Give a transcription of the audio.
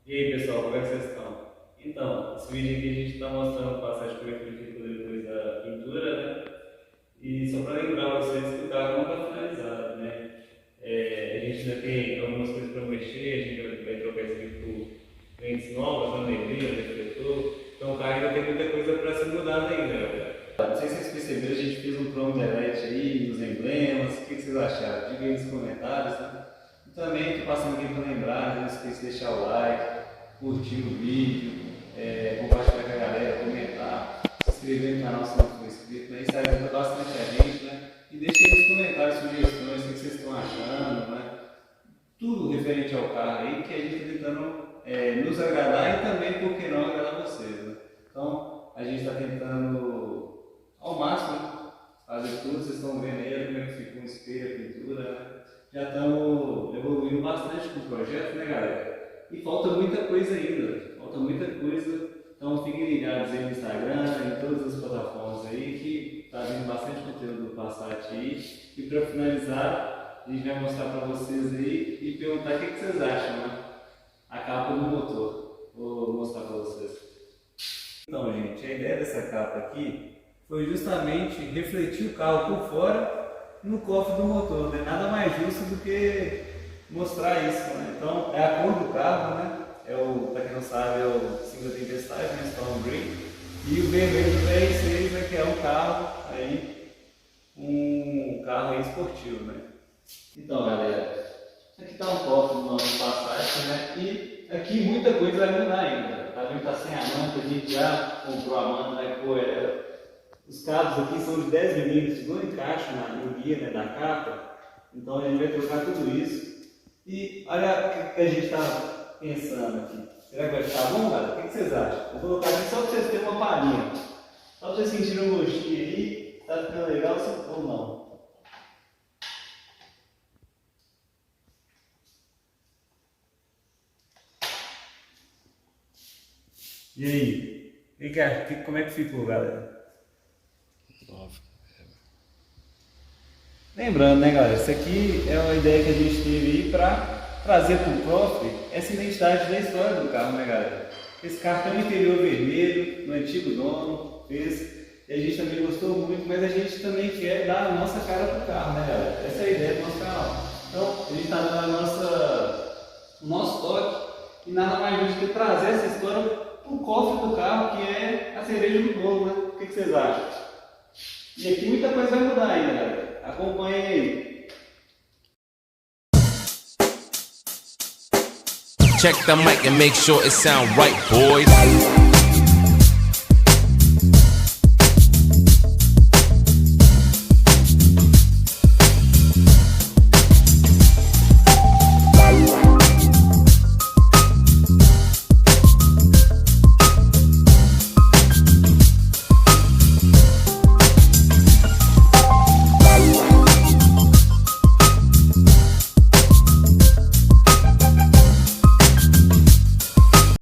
E aí pessoal, como é que vocês estão? Então, esse vídeo aqui a gente está mostrando o Passat Vr6 depois da pintura, né? E só para lembrar vocês que o carro não está finalizado, né? A gente ainda tem algumas coisas para mexer, a gente vai trocar esse aqui por lentes novas, alegria, refletor. Então o carro ainda tem muita coisa para ser mudada ainda, galera. Não sei se vocês perceberam, a gente fez um promo de LED aí, dos emblemas, o que vocês acharam? Diga aí nos comentários, né? E também estou passando aqui para lembrar, não esqueça de deixar o like, curtir o vídeo, compartilhar com a galera, comentar, se inscrever no canal se não for inscrito, né? Isso ajuda bastante a gente, né? E deixe aí nos comentários sugestões, o que vocês estão achando, né? Tudo referente ao carro aí, que a gente está tentando nos agradar e também, por que não, agradar vocês, né? Então, a gente está tentando ao máximo fazer tudo, vocês estão vendo aí como é que ficou o espelho, a pintura, né? Já estamos evoluindo bastante com o projeto, né, galera? E falta muita coisa ainda, então fiquem ligados aí no Instagram, em todas as plataformas aí, que está vindo bastante conteúdo do Passat aí. E para finalizar, a gente vai mostrar para vocês aí e perguntar o que vocês acham, né? A capa do motor, vou mostrar para vocês. Então gente, a ideia dessa capa aqui foi justamente refletir o carro por fora no cofre do motor, né? Nada mais justo do que mostrar isso, né? Então é a cor do carro, né? Para quem não sabe, é o símbolo da tempestade, né? Storm Green. E o vermelho do VR6 é que é um carro aí esportivo, né? Então galera, aqui está um cofre do nosso Passat, né? E aqui muita coisa vai mudar ainda. Tá vendo que tá sem a manta, a gente já comprou a manta, vai pôr ela. Os cabos aqui são de 10 mm, não encaixam no guia, né, da capa. Então a gente vai trocar tudo isso. E olha o que a gente está pensando aqui. Será que vai ficar bom, galera? O que vocês acham? Vou colocar aqui só para vocês terem uma palhinha. Só para vocês sentirem um gostinho aí. Tá ficando legal ou não? E aí? Como é que ficou, galera? Lembrando, né, galera, isso aqui é uma ideia que a gente teve aí para trazer para o cofre essa identidade da história do carro, né, galera? Esse carro tem um interior vermelho, no antigo dono, fez, e a gente também gostou muito, mas a gente também quer dar a nossa cara para o carro, né, galera? Essa é a ideia do nosso canal. Então, a gente está dando o nosso toque, e nada mais justo que trazer essa história para o cofre do carro, que é a cereja do bolo, né? O que vocês acham? E aqui muita coisa vai mudar ainda, galera. Acompanhem aí. Check the mic and make sure it sound right, boys.